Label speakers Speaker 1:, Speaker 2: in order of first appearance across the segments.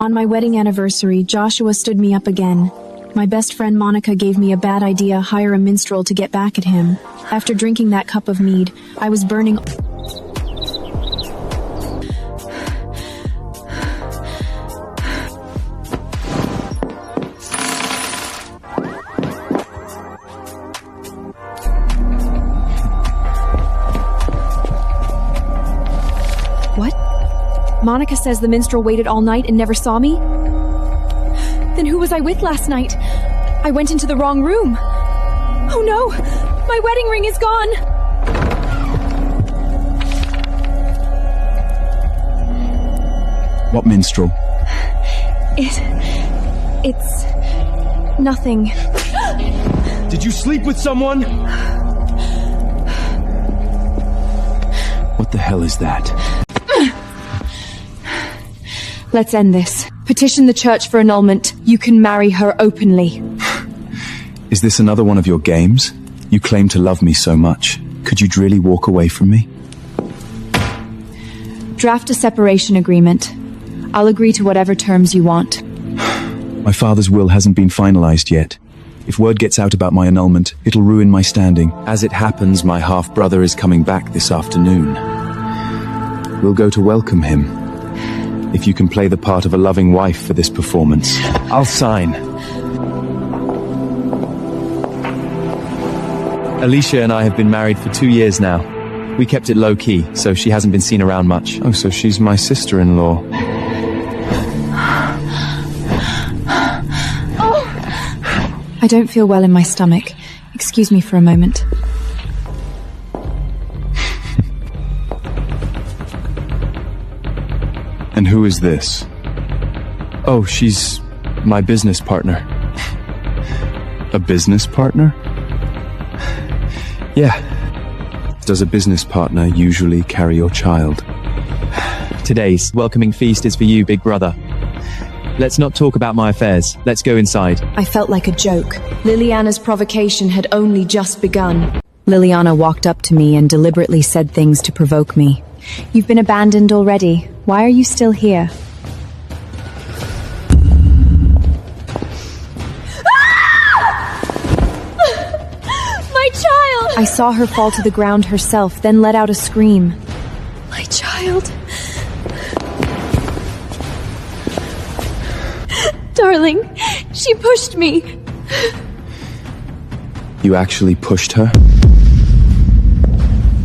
Speaker 1: On my wedding anniversary, Joshua stood me up again. My best friend Monica gave me a bad idea: hire a minstrel to get back at him. After drinking that cup of mead, I was burning.
Speaker 2: What? Monica says the minstrel waited all night and never saw me? Then who was I with last night? I went into the wrong room. Oh no! My wedding ring is gone!
Speaker 3: What minstrel?
Speaker 2: It's nothing.
Speaker 3: Did you sleep with someone? What the hell is that?
Speaker 2: Let's end this. Petition the church for annulment. You can marry her openly.
Speaker 3: Is this another one of your games? You claim to love me so much. Could you really walk away from me?
Speaker 2: Draft a separation agreement. I'll agree to whatever terms you want.
Speaker 3: My father's will hasn't been finalized yet. If word gets out about my annulment, it'll ruin my standing. As it happens, my half-brother is coming back this afternoon. We'll go to welcome him. If you can play the part of a loving wife for this performance, I'll sign. Alicia and I have been married for 2 years now. We kept it low-key, so she hasn't been seen around much. Oh, so she's my sister-in-law.
Speaker 2: I don't feel well in my stomach. Excuse me for a moment.
Speaker 3: And who is this? Oh, she's my business partner. A business partner? Yeah. Does a business partner usually carry your child?
Speaker 4: Today's welcoming feast is for you, big brother. Let's not talk about my affairs. Let's go inside.
Speaker 2: I felt like a joke. Liliana's provocation had only just begun. Liliana walked up to me and deliberately said things to provoke me. You've been abandoned already. Why are you still here? My child! I saw her fall to the ground herself, then let out a scream. My child. Darling, she pushed me.
Speaker 3: You actually pushed her?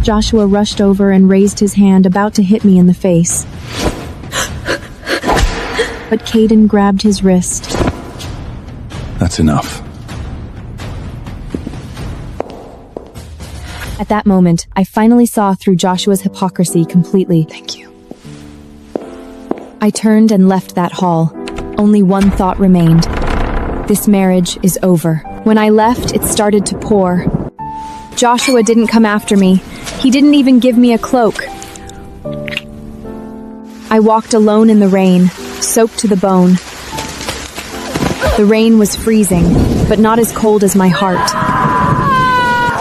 Speaker 1: Joshua rushed over and raised his hand, about to hit me in the face. But Caden grabbed his wrist.
Speaker 3: That's enough.
Speaker 1: At that moment, I finally saw through Joshua's hypocrisy completely.
Speaker 2: Thank you.
Speaker 1: I turned and left that hall. Only one thought remained. This marriage is over. When I left, it started to pour. Joshua didn't come after me. He didn't even give me a cloak. I walked alone in the rain, soaked to the bone. The rain was freezing, but not as cold as my heart.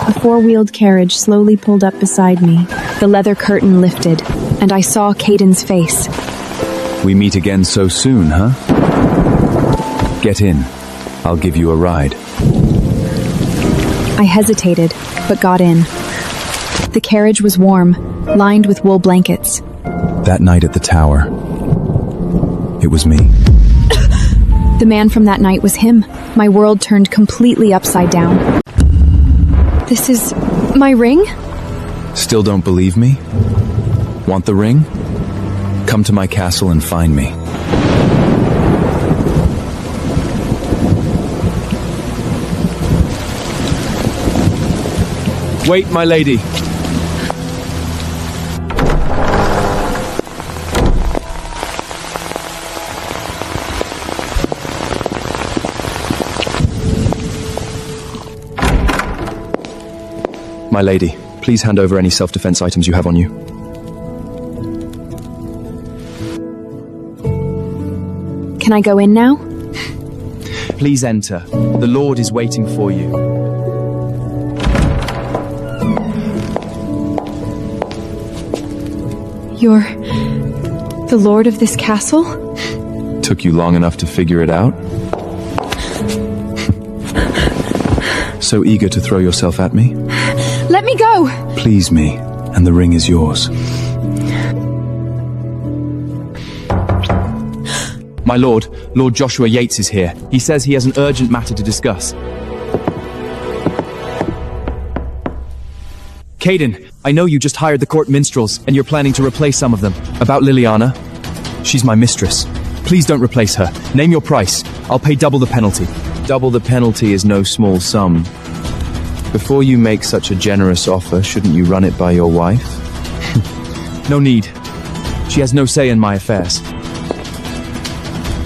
Speaker 1: A four-wheeled carriage slowly pulled up beside me. The leather curtain lifted, and I saw Caden's face.
Speaker 3: We meet again so soon, huh? Get in. I'll give you a ride.
Speaker 1: I hesitated, but got in. The carriage was warm, lined with wool blankets.
Speaker 3: That night at the tower, it was me.
Speaker 1: The man from that night was him. My world turned completely upside down. This is my ring?
Speaker 3: Still don't believe me? Want the ring? Come to my castle and find me. Wait, my lady. My lady, please hand over any self-defense items you have on you.
Speaker 1: Can I go in now?
Speaker 4: Please enter. The Lord is waiting for you.
Speaker 1: You're the lord of this castle?
Speaker 3: Took you long enough to figure it out? So eager to throw yourself at me?
Speaker 2: Let me go!
Speaker 3: Please me, and the ring is yours.
Speaker 4: My lord, Lord Joshua Yates is here. He says he has an urgent matter to discuss. Caden, I know you just hired the court minstrels, and you're planning to replace some of them. About Liliana? She's my mistress. Please don't replace her. Name your price. I'll pay double the penalty.
Speaker 3: Double the penalty is no small sum. Before you make such a generous offer, shouldn't you run it by your wife?
Speaker 4: No need. She has no say in my affairs.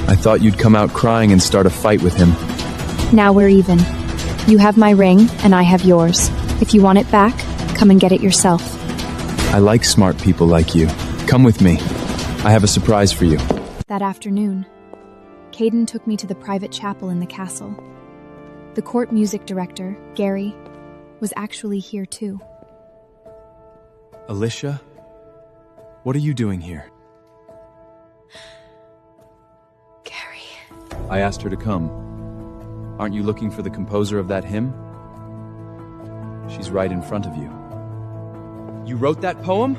Speaker 3: I thought you'd come out crying and start a fight with him.
Speaker 1: Now we're even. You have my ring, and I have yours. If you want it back, come and get it yourself.
Speaker 3: I like smart people like you. Come with me. I have a surprise for you.
Speaker 1: That afternoon, Caden took me to the private chapel in the castle. The court music director, Gary, was actually here too.
Speaker 3: Alicia? What are you doing here? I asked her to come. Aren't you looking for the composer of that hymn? She's right in front of you.
Speaker 4: You wrote that poem?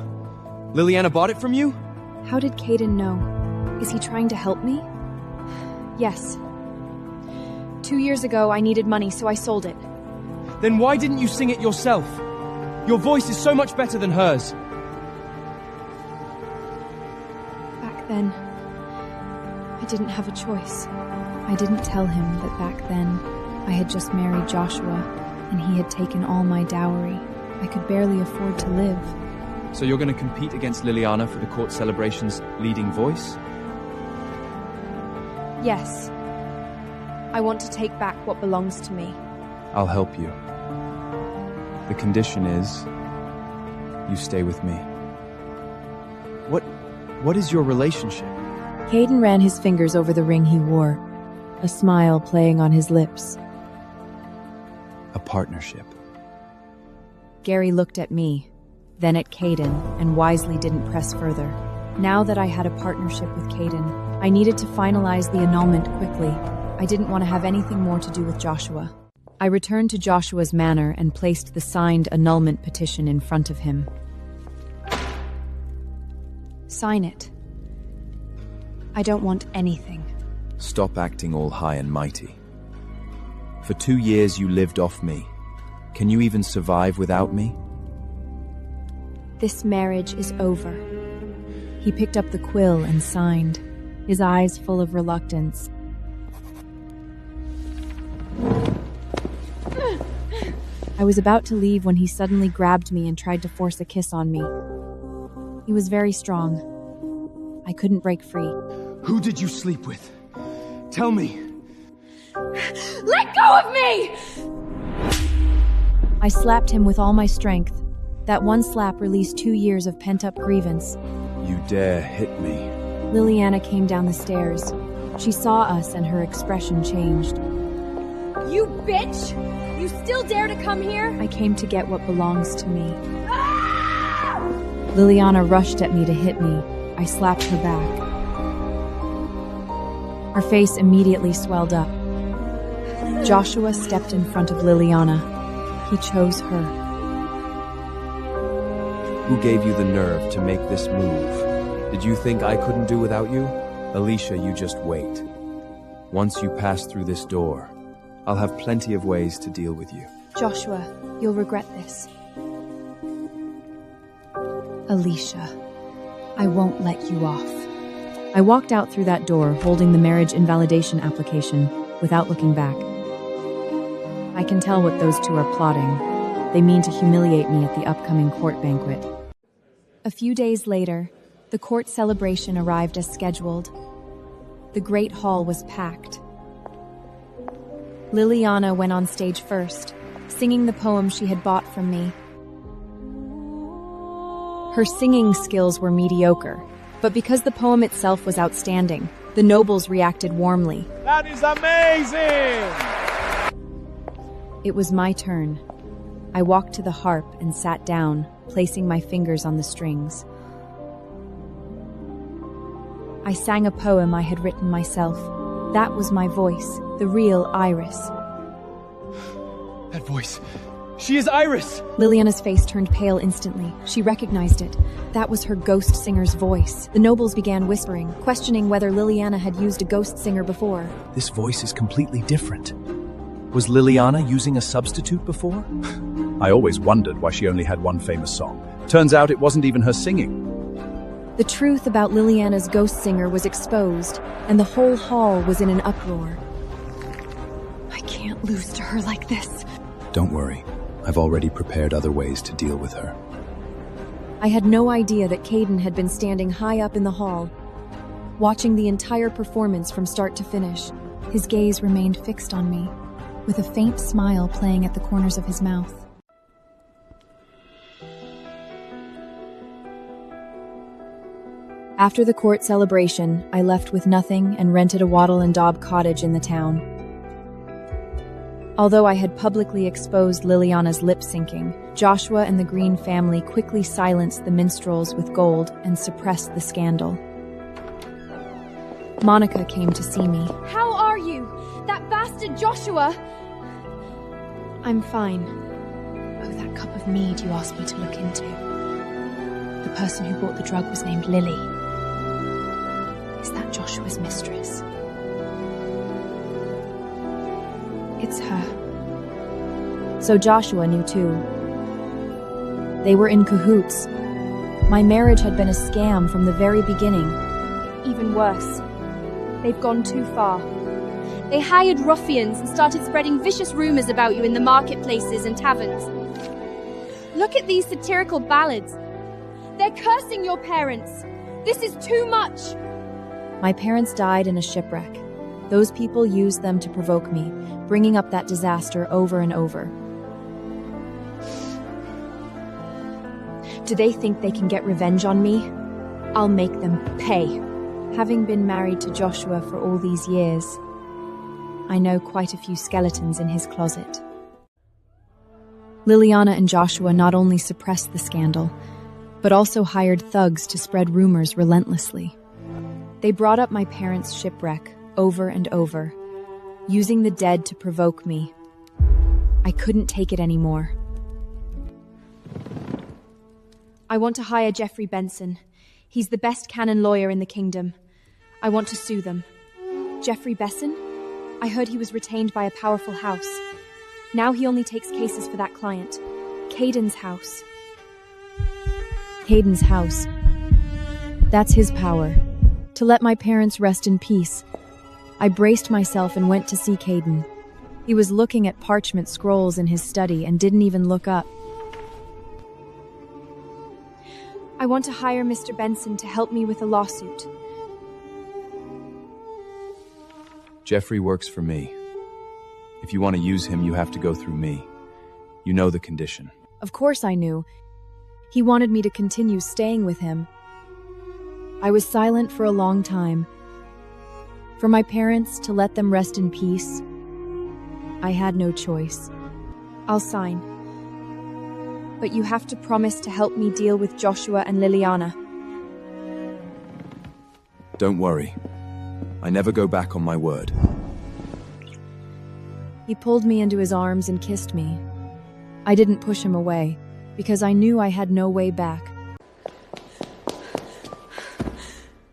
Speaker 4: Liliana bought it from you?
Speaker 1: How did Caden know? Is he trying to help me? Yes. 2 years ago, I needed money, so I sold it.
Speaker 4: Then why didn't you sing it yourself? Your voice is so much better than hers.
Speaker 1: Back then, I didn't have a choice. I didn't tell him that back then I had just married Joshua and he had taken all my dowry. I could barely afford to live.
Speaker 4: So you're going to compete against Liliana for the court celebration's leading voice?
Speaker 1: Yes. I want to take back what belongs to me.
Speaker 3: I'll help you. The condition is you stay with me.
Speaker 4: What is your relationship?
Speaker 1: Caden ran his fingers over the ring he wore, a smile playing on his lips.
Speaker 3: A partnership.
Speaker 1: Gary looked at me, then at Caden, and wisely didn't press further. Now that I had a partnership with Caden, I needed to finalize the annulment quickly. I didn't want to have anything more to do with Joshua. I returned to Joshua's manor and placed the signed annulment petition in front of him. Sign it. I don't want anything.
Speaker 3: Stop acting all high and mighty. For 2 years you lived off me. Can you even survive without me?
Speaker 1: This marriage is over. He picked up the quill and signed, his eyes full of reluctance. I was about to leave when he suddenly grabbed me and tried to force a kiss on me. He was very strong. I couldn't break free.
Speaker 4: Who did you sleep with? Tell me.
Speaker 2: Let go of me!
Speaker 1: I slapped him with all my strength. That one slap released 2 years of pent-up grievance.
Speaker 3: You dare hit me.
Speaker 1: Liliana came down the stairs. She saw us and her expression changed.
Speaker 2: You bitch! You still dare to come here?
Speaker 1: I came to get what belongs to me. Liliana rushed at me to hit me. I slapped her back. Her face immediately swelled up. Joshua stepped in front of Liliana. He chose her.
Speaker 3: Who gave you the nerve to make this move? Did you think I couldn't do without you? Alicia, you just wait. Once you pass through this door, I'll have plenty of ways to deal with you.
Speaker 1: Joshua, you'll regret this. Alicia, I won't let you off. I walked out through that door, holding the marriage invalidation application, without looking back. I can tell what those two are plotting. They mean to humiliate me at the upcoming court banquet. A few days later, the court celebration arrived as scheduled. The great hall was packed. Liliana went on stage first, singing the poem she had bought from me. Her singing skills were mediocre, but because the poem itself was outstanding, the nobles reacted warmly.
Speaker 5: That is amazing!
Speaker 1: It was my turn. I walked to the harp and sat down, placing my fingers on the strings. I sang a poem I had written myself. That was my voice, the real Iris.
Speaker 4: That voice. She is Iris!
Speaker 1: Liliana's face turned pale instantly. She recognized it. That was her ghost singer's voice. The nobles began whispering, questioning whether Liliana had used a ghost singer before.
Speaker 6: This voice is completely different. Was Liliana using a substitute before? I always wondered why she only had one famous song. Turns out it wasn't even her singing.
Speaker 1: The truth about Liliana's ghost singer was exposed, and the whole hall was in an uproar.
Speaker 2: I can't lose to her like this.
Speaker 3: Don't worry. I've already prepared other ways to deal with her.
Speaker 1: I had no idea that Caden had been standing high up in the hall, watching the entire performance from start to finish. His gaze remained fixed on me, with a faint smile playing at the corners of his mouth. After the court celebration, I left with nothing and rented a Wattle and Daub cottage in the town. Although I had publicly exposed Liliana's lip-syncing, Joshua and the Green family quickly silenced the minstrels with gold and suppressed the scandal. Monica came to see me.
Speaker 2: How are you? That bastard Joshua!
Speaker 1: I'm fine.
Speaker 7: Oh, that cup of mead you asked me to look into. The person who bought the drug was named Lily. Is that Joshua's mistress?
Speaker 1: It's her. So Joshua knew too. They were in cahoots. My marriage had been a scam from the very beginning.
Speaker 2: Even worse. They've gone too far. They hired ruffians and started spreading vicious rumors about you in the marketplaces and taverns. Look at these satirical ballads. They're cursing your parents. This is too much.
Speaker 1: My parents died in a shipwreck. Those people used them to provoke me, bringing up that disaster over and over. Do they think they can get revenge on me? I'll make them pay. Having been married to Joshua for all these years, I know quite a few skeletons in his closet. Liliana and Joshua not only suppressed the scandal, but also hired thugs to spread rumors relentlessly. They brought up my parents' shipwreck over and over, using the dead to provoke me. I couldn't take it anymore.
Speaker 2: I want to hire Jeffrey Benson. He's the best canon lawyer in the kingdom. I want to sue them. Jeffrey Besson? I heard he was retained by a powerful house. Now he only takes cases for that client. Caden's house.
Speaker 1: Caden's house. That's his power. To let my parents rest in peace. I braced myself and went to see Caden. He was looking at parchment scrolls in his study and didn't even look up.
Speaker 2: I want to hire Mr. Benson to help me with a lawsuit.
Speaker 3: Jeffrey works for me. If you want to use him, you have to go through me. You know the condition.
Speaker 1: Of course I knew. He wanted me to continue staying with him. I was silent for a long time. For my parents to let them rest in peace, I had no choice.
Speaker 2: I'll sign. But you have to promise to help me deal with Joshua and Liliana.
Speaker 3: Don't worry. I never go back on my word.
Speaker 1: He pulled me into his arms and kissed me. I didn't push him away, because I knew I had no way back.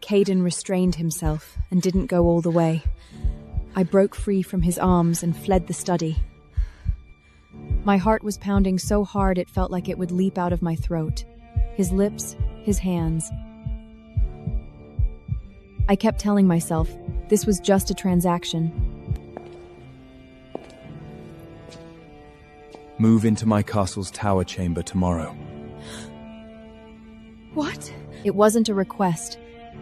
Speaker 1: Caden restrained himself and didn't go all the way. I broke free from his arms and fled the study. My heart was pounding so hard it felt like it would leap out of my throat. His lips, his hands. I kept telling myself this was just a transaction.
Speaker 3: Move into my castle's tower chamber tomorrow.
Speaker 2: What?
Speaker 1: It wasn't a request.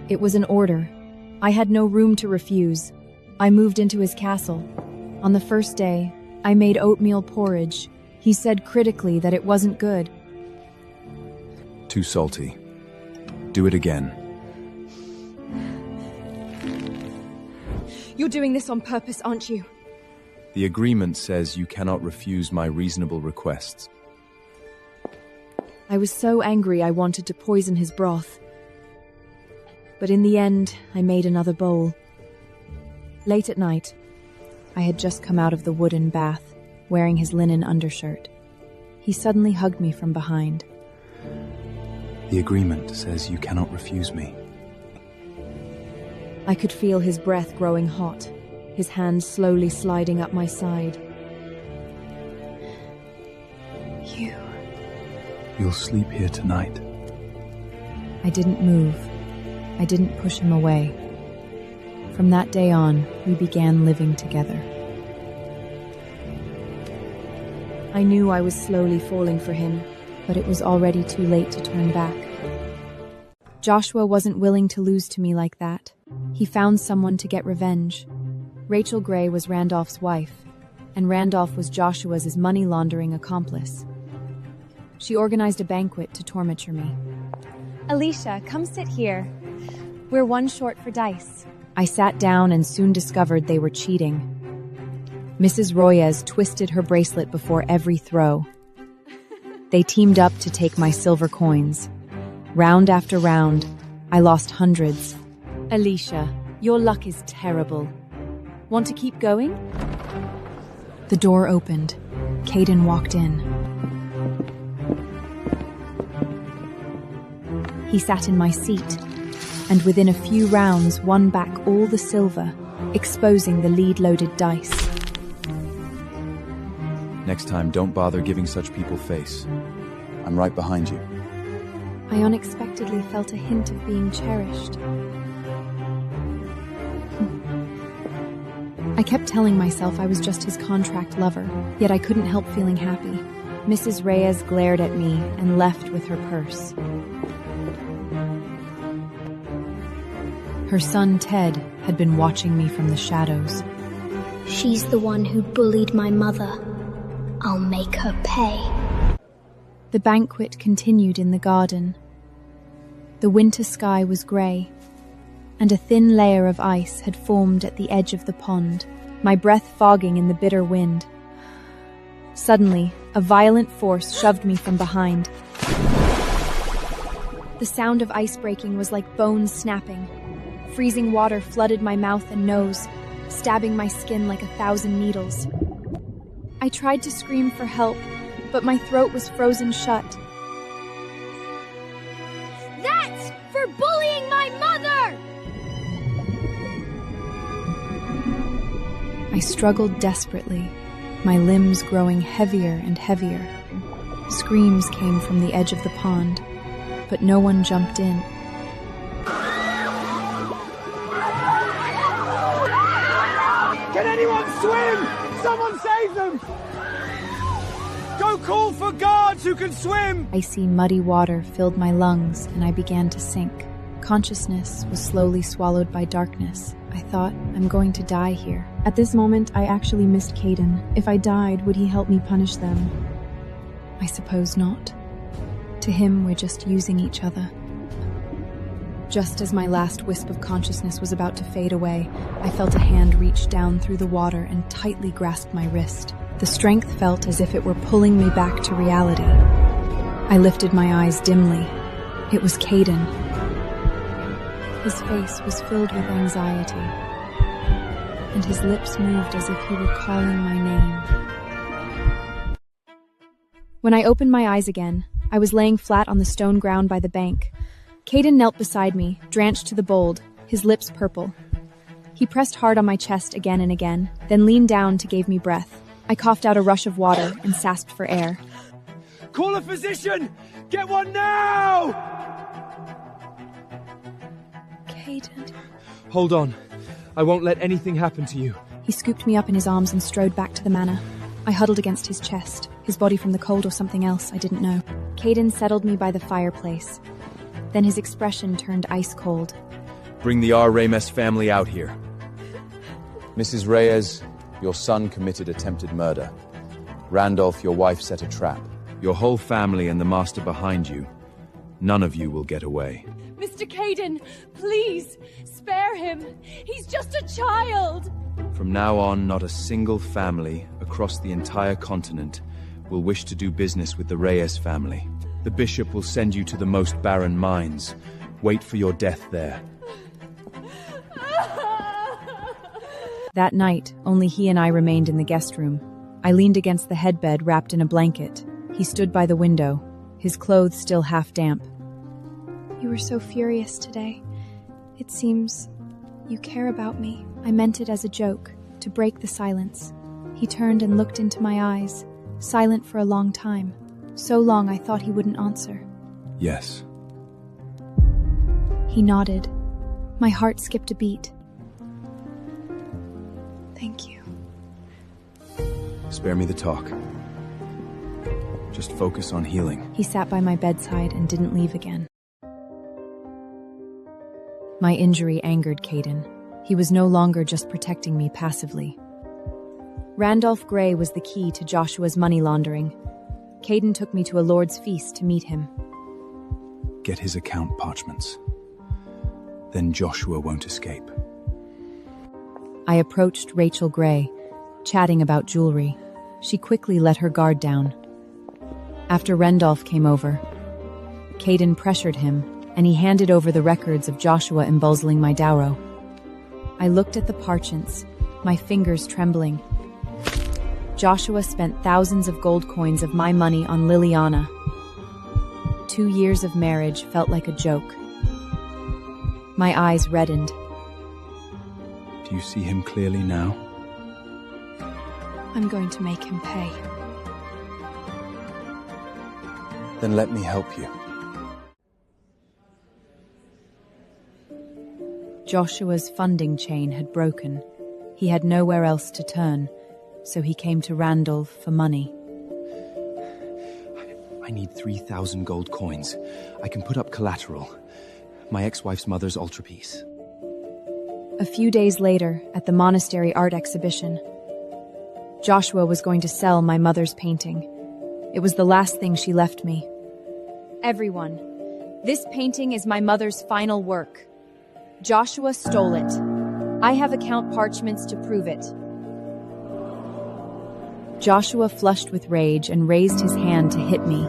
Speaker 1: It was an order. I had no room to refuse. I moved into his castle. On the first day, I made oatmeal porridge. He said critically that it wasn't good.
Speaker 3: Too salty. Do it again.
Speaker 2: You're doing this on purpose, aren't you?
Speaker 3: The agreement says you cannot refuse my reasonable requests.
Speaker 1: I was so angry I wanted to poison his broth. But in the end, I made another bowl. Late at night, I had just come out of the wooden bath, wearing his linen undershirt. He suddenly hugged me from behind.
Speaker 3: The agreement says you cannot refuse me.
Speaker 1: I could feel his breath growing hot, his hand slowly sliding up my side.
Speaker 3: You'll sleep here tonight.
Speaker 1: I didn't move. I didn't push him away. From that day on, we began living together. I knew I was slowly falling for him, but it was already too late to turn back. Joshua wasn't willing to lose to me like that. He found someone to get revenge. Rachel Gray was Randolph's wife, and Randolph was Joshua's money laundering accomplice. She organized a banquet to torture me.
Speaker 2: Alicia, come sit here. We're one short for dice.
Speaker 1: I sat down and soon discovered they were cheating. Mrs. Royes twisted her bracelet before every throw. They teamed up to take my silver coins. Round after round, I lost hundreds. Alicia, your luck is terrible. Want to keep going? The door opened. Caden walked in. He sat in my seat, and within a few rounds won back all the silver, exposing the lead-loaded dice.
Speaker 3: Next time, don't bother giving such people face. I'm right behind you.
Speaker 1: I unexpectedly felt a hint of being cherished. I kept telling myself I was just his contract lover, yet I couldn't help feeling happy. Mrs. Reyes glared at me and left with her purse. Her son, Ted, had been watching me from the shadows.
Speaker 8: She's the one who bullied my mother. I'll make her pay.
Speaker 1: The banquet continued in the garden. The winter sky was grey, and a thin layer of ice had formed at the edge of the pond, my breath fogging in the bitter wind. Suddenly, a violent force shoved me from behind. The sound of ice breaking was like bones snapping. Freezing water flooded my mouth and nose, stabbing my skin like 1,000 needles. I tried to scream for help, but my throat was frozen shut.
Speaker 8: That's for bullying my mother!
Speaker 1: I struggled desperately, my limbs growing heavier and heavier. Screams came from the edge of the pond, but no one jumped in.
Speaker 5: Can anyone swim? Someone save them! Go call for guards who can swim!
Speaker 1: Icy, muddy water filled my lungs, and I began to sink. Consciousness was slowly swallowed by darkness. I thought, I'm going to die here. At this moment, I actually missed Caden. If I died, would he help me punish them? I suppose not. To him, we're just using each other. Just as my last wisp of consciousness was about to fade away, I felt a hand reach down through the water and tightly grasp my wrist. The strength felt as if it were pulling me back to reality. I lifted my eyes dimly. It was Caden. His face was filled with anxiety, and his lips moved as if he were calling my name. When I opened my eyes again, I was laying flat on the stone ground by the bank. Caden knelt beside me, drenched to the bold, his lips purple. He pressed hard on my chest again and again, then leaned down to give me breath. I coughed out a rush of water and gasped for air.
Speaker 5: Call a physician! Get one now!
Speaker 1: Caden.
Speaker 4: Hold on. I won't let anything happen to you.
Speaker 1: He scooped me up in his arms and strode back to the manor. I huddled against his chest, his body from the cold or something else, I didn't know. Caden settled me by the fireplace. Then his expression turned ice cold.
Speaker 3: Bring the R. Ramos family out here. Mrs. Reyes, your son committed attempted murder. Randolph, your wife, set a trap. Your whole family and the master behind you. None of you will get away.
Speaker 2: Mr. Caden, please, spare him. He's just a child.
Speaker 3: From now on, not a single family across the entire continent will wish to do business with the Reyes family. The bishop will send you to the most barren mines,
Speaker 6: Wait for your death there.
Speaker 1: That night, only he and I remained in the guest room. I leaned against the headbed wrapped in a blanket. He stood by the window, his clothes still half damp.
Speaker 2: You were so furious today. It seems you care about me.
Speaker 1: I meant it as a joke, to break the silence. He turned and looked into my eyes, silent for a long time. So long I thought he wouldn't answer.
Speaker 3: Yes.
Speaker 1: He nodded. My heart skipped a beat.
Speaker 2: Thank you.
Speaker 3: Spare me the talk. Just focus on healing.
Speaker 1: He sat by my bedside and didn't leave again. My injury angered Caden. He was no longer just protecting me passively. Randolph Gray was the key to Joshua's money laundering. Caden took me to a lord's feast to meet him.
Speaker 3: Get his account parchments. Then Joshua won't escape.
Speaker 1: I approached Rachel Gray, chatting about jewelry. She quickly let her guard down. After Randolph came over, Caden pressured him, and he handed over the records of Joshua embezzling my dowry. I looked at the parchments, my fingers trembling. Joshua spent thousands of gold coins of my money on Liliana. 2 years of marriage felt like a joke. My eyes reddened.
Speaker 3: Do you see him clearly now?
Speaker 2: I'm going to make him pay.
Speaker 3: Then let me help you.
Speaker 1: Joshua's funding chain had broken. He had nowhere else to turn, so he came to Randolph for money.
Speaker 3: I need 3,000 gold coins. I can put up collateral. My ex-wife's mother's altarpiece.
Speaker 1: A few days later, at the monastery art exhibition, Joshua was going to sell my mother's painting. It was the last thing she left me. Everyone, this painting is my mother's final work. Joshua stole it. I have account parchments to prove it. Joshua flushed with rage and raised his hand to hit me.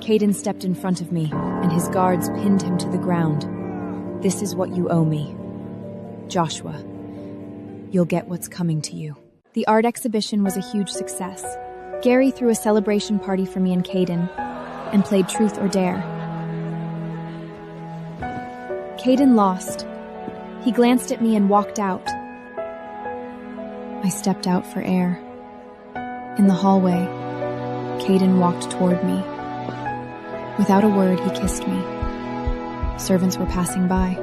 Speaker 1: Caden stepped in front of me, and his guards pinned him to the ground. This is what you owe me. Joshua, you'll get what's coming to you. The art exhibition was a huge success. Gary threw a celebration party for me and Caden, and played Truth or Dare. Caden lost. He glanced at me and walked out. I stepped out for air. In the hallway, Caden walked toward me. Without a word, he kissed me. Servants were passing by.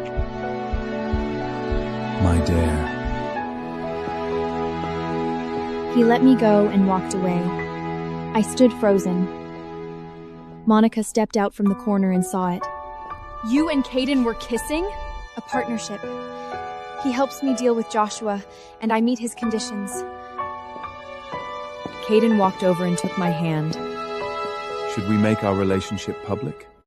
Speaker 3: My dear.
Speaker 1: He let me go and walked away. I stood frozen. Monica stepped out from the corner and saw it.
Speaker 2: You and Caden were kissing?
Speaker 1: A partnership. He helps me deal with Joshua, and I meet his conditions. Caden walked over and took my hand.
Speaker 3: Should we make our relationship public?